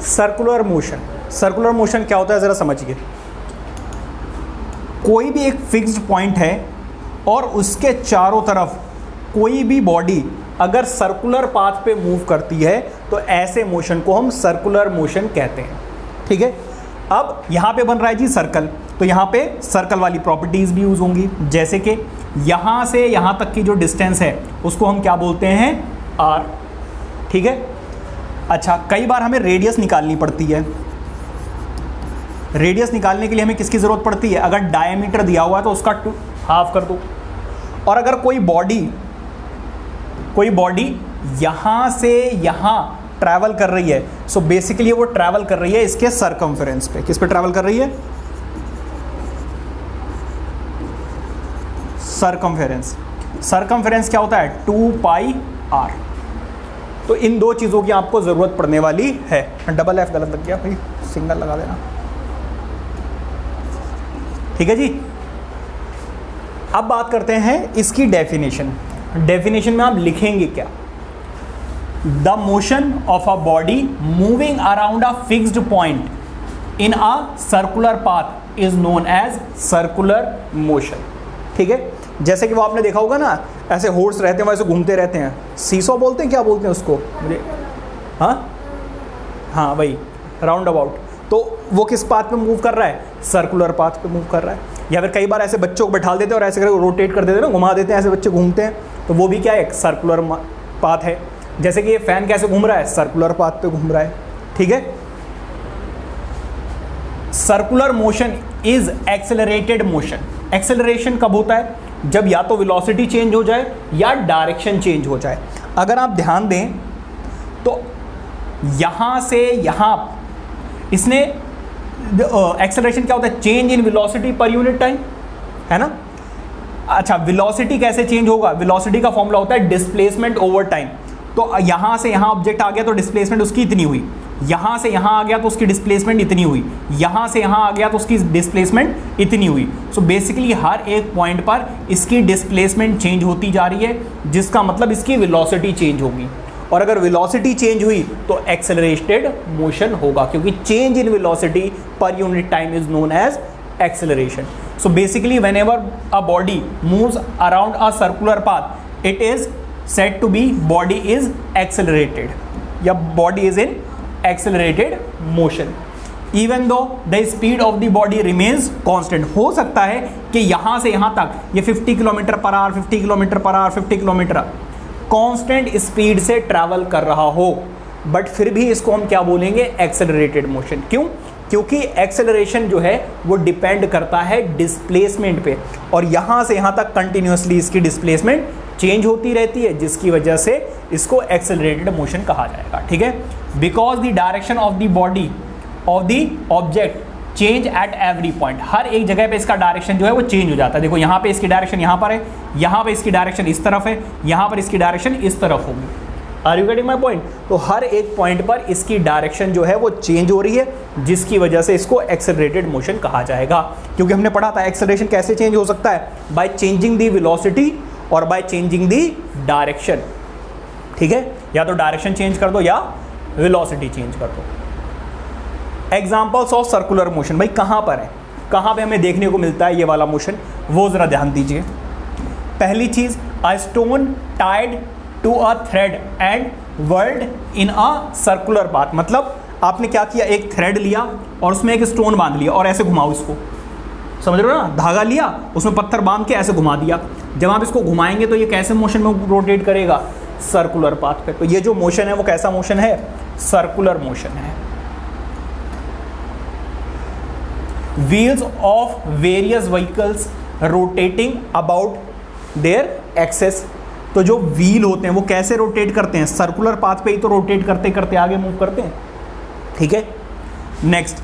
Circular motion, circular motion क्या होता है ज़रा समझिए। कोई भी एक फिक्स्ड पॉइंट है और उसके चारों तरफ कोई भी बॉडी अगर सर्कुलर पाथ पे मूव करती है तो ऐसे मोशन को हम सर्कुलर मोशन कहते हैं। ठीक है, अब यहाँ पे बन रहा है जी सर्कल, तो यहाँ पे सर्कल वाली प्रॉपर्टीज़ भी यूज़ होंगी, जैसे कि यहाँ से यहाँ तक की जो डिस्टेंस है उसको हम क्या बोलते हैं, आर। ठीक है, अच्छा कई बार हमें रेडियस निकालनी पड़ती है। रेडियस निकालने के लिए हमें किसकी ज़रूरत पड़ती है, अगर डायमीटर दिया हुआ है तो उसका हाफ कर दो। और अगर कोई बॉडी यहाँ से यहाँ ट्रैवल कर रही है, सो बेसिकली वो ट्रैवल कर रही है इसके सरकमफेरेंस पे। किस पे ट्रैवल कर रही है, सरकमफेरेंस। सरकमफेरेंस क्या होता है, 2 पाई आर। तो इन दो चीज़ों की आपको ज़रूरत पड़ने वाली है। डबल एफ गलत लग गया भाई, सिंगल लगा देना। ठीक है जी, अब बात करते हैं इसकी डेफिनेशन। डेफिनेशन में आप लिखेंगे क्या, the motion of a body moving around a fixed point in a circular path is known as circular motion. ठीक है, जैसे कि वो आपने देखा होगा ना, ऐसे हॉर्स रहते हैं वैसे घूमते रहते हैं, सीसो बोलते हैं, क्या बोलते हैं उसको मुझे, हाँ वही, राउंड अबाउट। तो वो किस पाथ पे मूव कर रहा है, सर्कुलर पाथ पे मूव कर रहा है। या फिर कई बार ऐसे बच्चों को बैठा देते हैं और ऐसे करके रोटेट कर देते हैं ना, घुमा देते हैं, ऐसे बच्चे घूमते हैं, तो वो भी क्या है, एक सर्कुलर पाथ है। जैसे कि ये फैन कैसे घूम रहा है, सर्कुलर पाथ पे घूम रहा है। ठीक है, circular motion is accelerated motion. Acceleration कब होता है, जब या तो वेलोसिटी चेंज हो जाए या डायरेक्शन चेंज हो जाए। अगर आप ध्यान दें तो यहां से यहां इसने एक्सेलरेशन क्या होता है, change in velocity per unit time, है ना। अच्छा, वेलोसिटी कैसे चेंज होगा, वेलोसिटी का फॉर्मूला होता है डिस्प्लेसमेंट ओवर टाइम। तो यहां से यहां ऑब्जेक्ट आ गया तो डिस्प्लेसमेंट उसकी इतनी हुई, यहां से यहां आ गया तो उसकी डिस्प्लेसमेंट इतनी हुई, यहां से यहां आ गया तो उसकी डिस्प्लेसमेंट इतनी हुई। सो बेसिकली हर एक पॉइंट पर इसकी डिस्प्लेसमेंट चेंज होती जा रही है, जिसका मतलब इसकी वेलोसिटी चेंज होगी। और अगर वेलोसिटी चेंज हुई तो एक्सेलरेटेड मोशन होगा, क्योंकि change in velocity per unit time is known as acceleration. So basically whenever a body moves around a circular path, it is said to be body is accelerated या body is in accelerated motion even though the speed of the body remains constant। हो सकता है कि यहाँ से यहाँ तक ये 50 kilometre per hour 50 kilometre per hour 50 kilometre constant speed से ट्रैवल कर रहा हो, बट फिर भी इसको हम क्या बोलेंगे, एक्सेलरेटेड मोशन। क्यों, क्योंकि एक्सेलरेशन जो है वो डिपेंड करता है डिस्प्लेसमेंट पे, और यहाँ से यहाँ तक कंटिन्यूसली इसकी डिस्प्लेसमेंट चेंज होती रहती है, जिसकी वजह से इसको एक्सेलरेटेड मोशन कहा जाएगा। ठीक है, because the direction of the body of the object change at every point. हर एक जगह पे इसका डायरेक्शन जो है वो चेंज हो जाता है। देखो यहाँ पे इसकी डायरेक्शन यहाँ पर है, यहाँ पे इसकी डायरेक्शन इस तरफ है, यहाँ पर इसकी डायरेक्शन इस तरफ होगी। Are you getting my point. तो हर एक पॉइंट पर इसकी डायरेक्शन जो है वो चेंज हो रही है, जिसकी वजह से इसको एक्सेलरेटेड मोशन कहा जाएगा। क्योंकि हमने पढ़ा था एक्सेलरेशन कैसे चेंज हो सकता है, बाय चेंजिंग दी वेलोसिटी और बाय चेंजिंग दी डायरेक्शन। ठीक है, या तो डायरेक्शन चेंज कर दो या वेलोसिटी चेंज कर दो। एग्जाम्पल्स ऑफ सर्कुलर मोशन भाई कहाँ पर है, कहाँ पे हमें देखने को मिलता है ये वाला मोशन, वो ज़रा ध्यान दीजिए। पहली चीज़, a stone tied to a thread and whirled in a circular path. मतलब आपने क्या किया, एक थ्रेड लिया और उसमें एक स्टोन बांध लिया और ऐसे घुमाओ इसको, समझ रहे हो ना, धागा लिया उसमें पत्थर बांध के ऐसे घुमा दिया। जब आप इसको घुमाएंगे तो ये कैसे मोशन में रोटेट करेगा, सर्कुलर पाथ पे। तो ये जो मोशन है वो कैसा मोशन है, सर्कुलर मोशन है। Wheels of various vehicles rotating about their axes. तो जो व्हील होते हैं वो कैसे रोटेट करते हैं, सर्कुलर पाथ पे ही तो रोटेट करते करते आगे मूव करते हैं। ठीक है, next,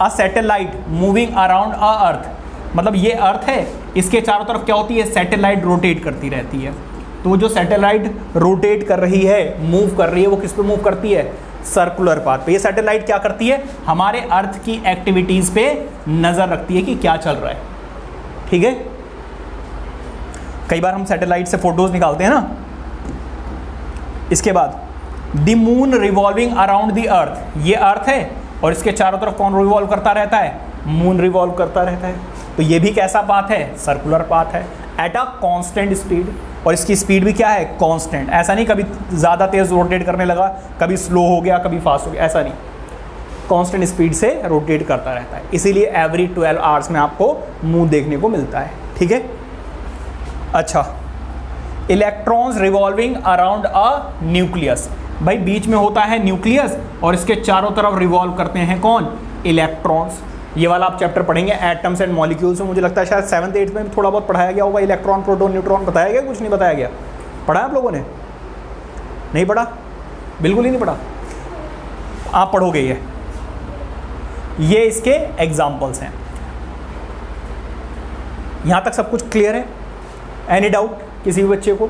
a satellite moving around a earth. मतलब ये अर्थ है, इसके चारों तरफ क्या होती है, सैटेलाइट रोटेट करती रहती है। तो जो सैटेलाइट रोटेट कर रही है, मूव कर रही है, वो किस पे मूव करती है, सर्कुलर पाथ पे। ये सैटेलाइट क्या करती है, हमारे अर्थ की एक्टिविटीज़ पे नज़र रखती है कि क्या चल रहा है। ठीक है, कई बार हम सैटेलाइट से फोटोज़ निकालते हैं ना। इसके बाद the moon revolving around the earth, ये अर्थ है और इसके चारों तरफ कौन रिवॉल्व करता रहता है, मून रिवॉल्व करता रहता है। तो ये भी कैसा पाथ है, सर्कुलर पाथ है एट अ कांस्टेंट स्पीड, और इसकी स्पीड भी क्या है, कांस्टेंट। ऐसा नहीं कभी ज़्यादा तेज़ रोटेट करने लगा, कभी स्लो हो गया, कभी फास्ट हो गया, ऐसा नहीं, कांस्टेंट स्पीड से रोटेट करता रहता है। इसीलिए एवरी 12 आवर्स में आपको मून देखने को मिलता है, ठीक है। अच्छा, electrons revolving around a nucleus, भाई बीच में होता है न्यूक्लियस और इसके चारों तरफ रिवॉल्व करते हैं कौन, इलेक्ट्रॉन्स। ये वाला आप चैप्टर पढ़ेंगे एटम्स एंड मॉलिक्यूल्स में, मुझे लगता है शायद 7th 8th में भी थोड़ा बहुत पढ़ाया गया होगा। इलेक्ट्रॉन, प्रोटॉन, न्यूट्रॉन बताया गया, कुछ नहीं बताया गया, पढ़ा आप लोगों ने, नहीं पढ़ा, बिल्कुल ही नहीं पढ़ा, आप पढ़ोगे ये इसके एग्जाम्पल्स हैं। यहां तक सब कुछ क्लियर है, एनी डाउट किसी भी बच्चे को?